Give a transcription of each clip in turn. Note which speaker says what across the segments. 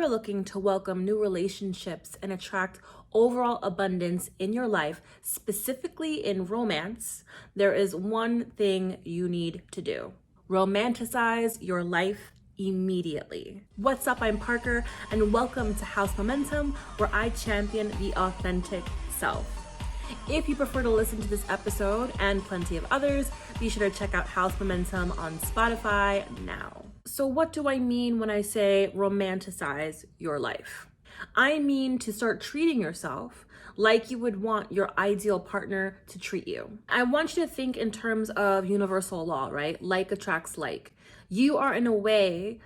Speaker 1: are looking to welcome new relationships and attract overall abundance in your life, specifically in romance, there is one thing you need to do. Romanticize your life immediately. What's up? I'm Parker, and welcome to House Momentum, where I champion the authentic self. If you prefer to listen to this episode and plenty of others, be sure to check out House Momentum on Spotify now. So what do I mean when I say romanticize your life? I mean to start treating yourself like you would want your ideal partner to treat you. I want you to think in terms of universal law, right? Like attracts like. You are in a way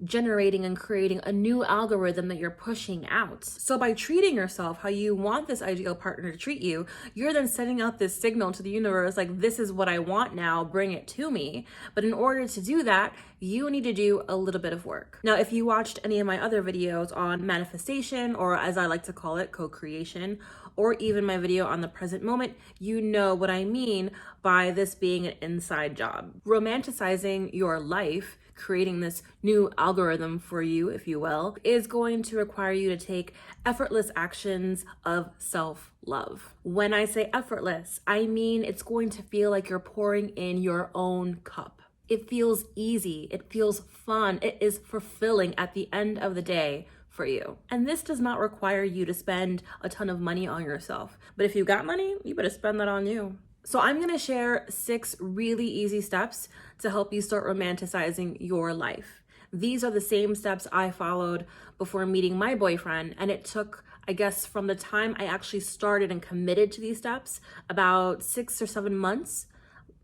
Speaker 1: generating and creating a new algorithm that you're pushing out. So by treating yourself how you want this ideal partner to treat you, you're then sending out this signal to the universe like, this is what I want now, bring it to me. But in order to do that, you need to do a little bit of work. Now, if you watched any of my other videos on manifestation, or as I like to call it, co-creation, or even my video on the present moment, you know what I mean by this being an inside job. Romanticizing your life, creating this new algorithm for you, if you will, is going to require you to take effortless actions of self-love. When I say effortless, I mean it's going to feel like you're pouring in your own cup. It feels easy, it feels fun, it is fulfilling at the end of the day for you. And this does not require you to spend a ton of money on yourself. But if you got money, you better spend that on you. So I'm gonna share 6 really easy steps to help you start romanticizing your life. These are the same steps I followed before meeting my boyfriend, and it took, I guess, from the time I actually started and committed to these steps, about 6 or 7 months,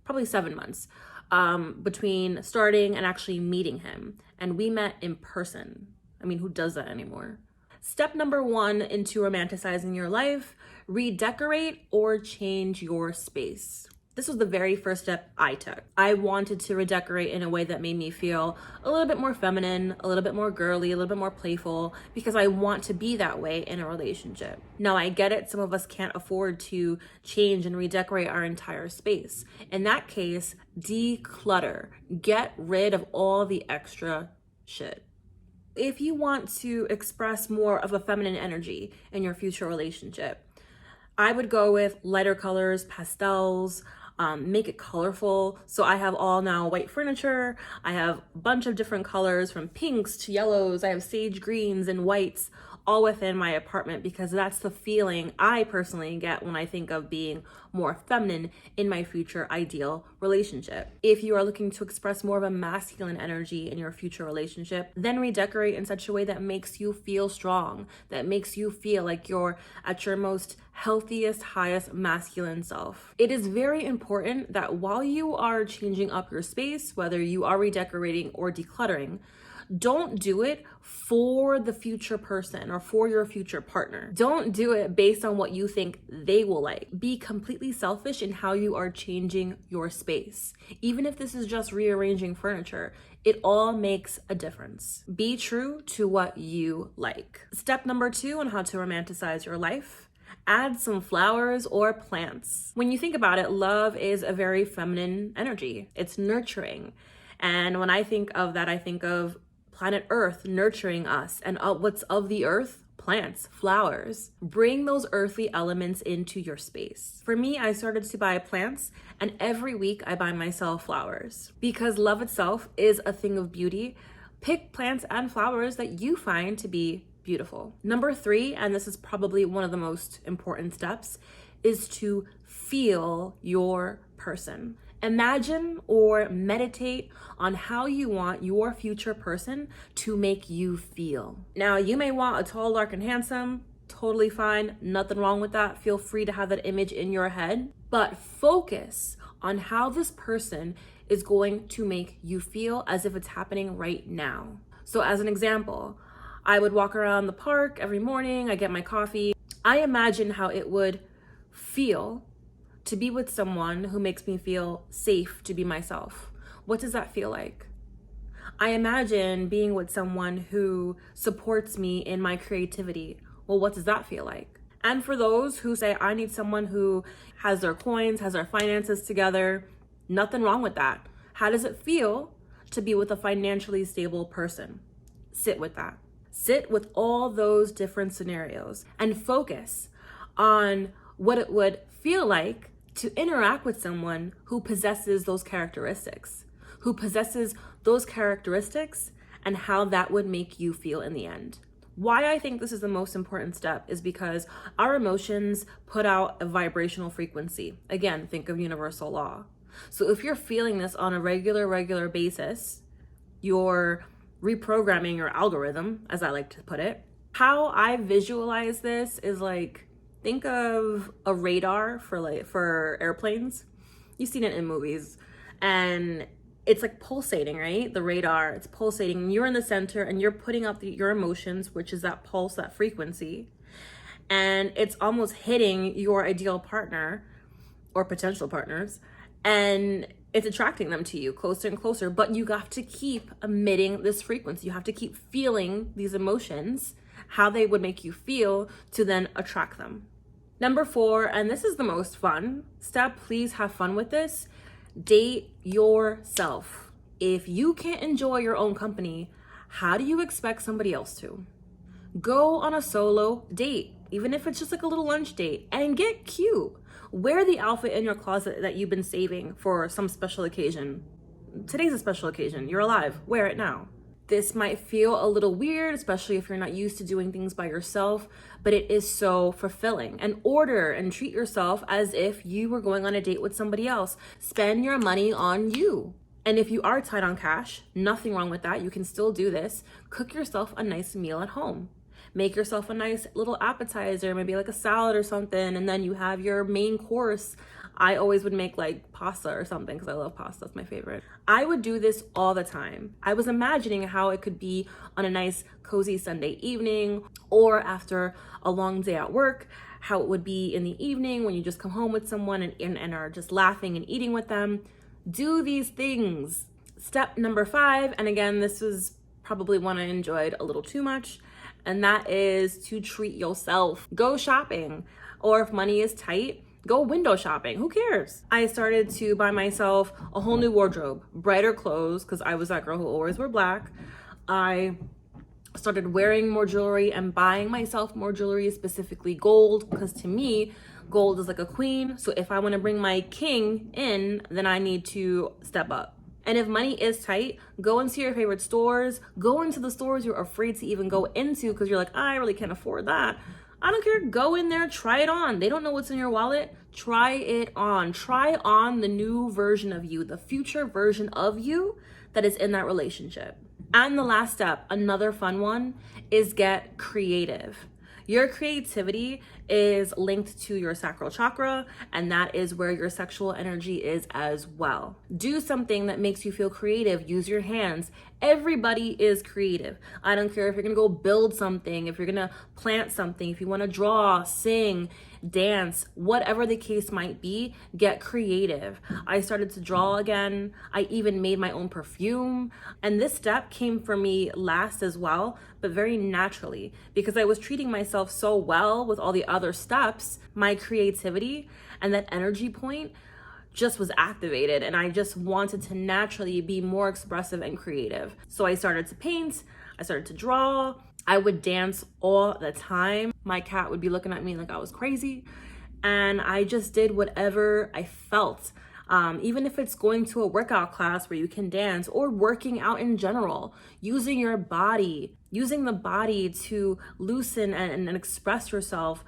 Speaker 1: probably 7 months, between starting and actually meeting him. And we met in person. I mean, who does that anymore? Step number 1 into romanticizing your life: redecorate or change your space. This was the very first step I took. I wanted to redecorate in a way that made me feel a little bit more feminine, a little bit more girly, a little bit more playful, because I want to be that way in a relationship. Now, I get it. Some of us can't afford to change and redecorate our entire space. In that case, declutter. Get rid of all the extra shit. If you want to express more of a feminine energy in your future relationship, I would go with lighter colors, pastels, make it colorful. So I have all now white furniture. I have a bunch of different colors, from pinks to yellows. I have sage greens and whites, all within my apartment, because that's the feeling I personally get when I think of being more feminine in my future ideal relationship. If you are looking to express more of a masculine energy in your future relationship, then redecorate in such a way that makes you feel strong, that makes you feel like you're at your most healthiest, highest masculine self. It is very important that while you are changing up your space, whether you are redecorating or decluttering, don't do it for the future person or for your future partner. Don't do it based on what you think they will like. Be completely selfish in how you are changing your space. Even if this is just rearranging furniture, it all makes a difference. Be true to what you like. Step number 2 on how to romanticize your life: add some flowers or plants. When you think about it, love is a very feminine energy. It's nurturing. And when I think of that, I think of planet Earth nurturing us, and what's of the earth? Plants, flowers. Bring those earthly elements into your space. For me, I started to buy plants, and every week I buy myself flowers. Because love itself is a thing of beauty, pick plants and flowers that you find to be beautiful. Number 3, and this is probably one of the most important steps, is to feel your person. Imagine or meditate on how you want your future person to make you feel. Now, you may want a tall, dark, and handsome. Totally fine. Nothing wrong with that. Feel free to have that image in your head. But focus on how this person is going to make you feel as if it's happening right now. So as an example, I would walk around the park every morning. I get my coffee. I imagine how it would feel to be with someone who makes me feel safe to be myself. What does that feel like? I imagine being with someone who supports me in my creativity. Well, what does that feel like? And for those who say, I need someone who has their coins, has their finances together, nothing wrong with that. How does it feel to be with a financially stable person? Sit with that. Sit with all those different scenarios and focus on what it would feel like to interact with someone who possesses those characteristics, and how that would make you feel in the end. Why I think this is the most important step is because our emotions put out a vibrational frequency. Again, think of universal law. So if you're feeling this on a regular basis, you're reprogramming your algorithm, as I like to put it. How I visualize this is like, think of a radar for airplanes. You've seen it in movies, and it's like pulsating, right? The radar, it's pulsating. You're in the center and you're putting out your emotions, which is that pulse, that frequency. And it's almost hitting your ideal partner or potential partners. And it's attracting them to you closer and closer. But you have to keep emitting this frequency. You have to keep feeling these emotions, how they would make you feel, to then attract them. Number 4, and this is the most fun step, please have fun with this. Date yourself. If you can't enjoy your own company, how do you expect somebody else to? Go on a solo date, even if it's just like a little lunch date, and get cute. Wear the outfit in your closet that you've been saving for some special occasion. Today's a special occasion. You're alive. Wear it now. This might feel a little weird, especially if you're not used to doing things by yourself, but it is so fulfilling. And order and treat yourself as if you were going on a date with somebody else. Spend your money on you. And if you are tight on cash, nothing wrong with that. You can still do this. Cook yourself a nice meal at home. Make yourself a nice little appetizer, maybe like a salad or something, and then you have your main course. I always would make like pasta or something because I love pasta. It's my favorite. I would do this all the time. I was imagining how it could be on a nice cozy Sunday evening or after a long day at work, how it would be in the evening when you just come home with someone and are just laughing and eating with them. Do these things. Step number 5, and again, this was probably one I enjoyed a little too much, and that is to treat yourself. Go shopping, or if money is tight, go window shopping. Who cares? I started to buy myself a whole new wardrobe, brighter clothes, because I was that girl who always wore black. I started wearing more jewelry and buying myself more jewelry, specifically gold, because to me, gold is like a queen. So if I want to bring my king in, then I need to step up. And if money is tight, go into your favorite stores. Go into the stores you're afraid to even go into because you're like, I really can't afford that. I don't care. Go in there, try it on. They don't know what's in your wallet. Try it on. Try on the new version of you, the future version of you that is in that relationship. And the last step, another fun one, is get creative. Your creativity is linked to your sacral chakra, and that is where your sexual energy is as well. Do something that makes you feel creative. Use your hands. Everybody is creative. I don't care if you're gonna go build something, if you're gonna plant something, if you wanna draw, sing, dance, whatever the case might be, get creative. I started to draw again. I even made my own perfume. And this step came for me last as well, but very naturally, because I was treating myself so well with all the other steps. My creativity and that energy point just was activated, and I just wanted to naturally be more expressive and creative. So I started to paint, I started to draw, I would dance all the time. My cat would be looking at me like I was crazy, and I just did whatever I felt. Even if it's going to a workout class where you can dance, or working out in general, using your body, using the body to loosen and express yourself,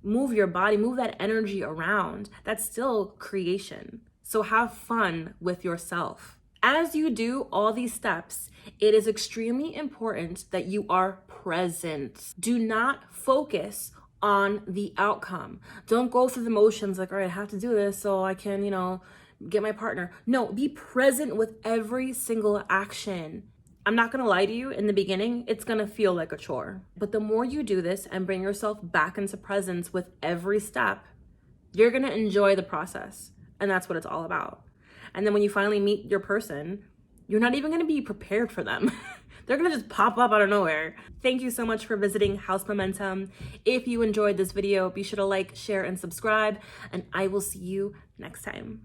Speaker 1: move your body, move that energy around. That's still creation. So have fun with yourself. As you do all these steps, it is extremely important that you are present. Do not focus on the outcome. Don't go through the motions like, all right, I have to do this so I can, get my partner. No, be present with every single action. I'm not gonna lie to you, in the beginning, it's gonna feel like a chore. But the more you do this and bring yourself back into presence with every step, you're gonna enjoy the process. And that's what it's all about. And then when you finally meet your person, you're not even gonna be prepared for them. They're gonna just pop up out of nowhere. Thank you so much for visiting House Momentum. If you enjoyed this video, be sure to like, share, and subscribe, and I will see you next time.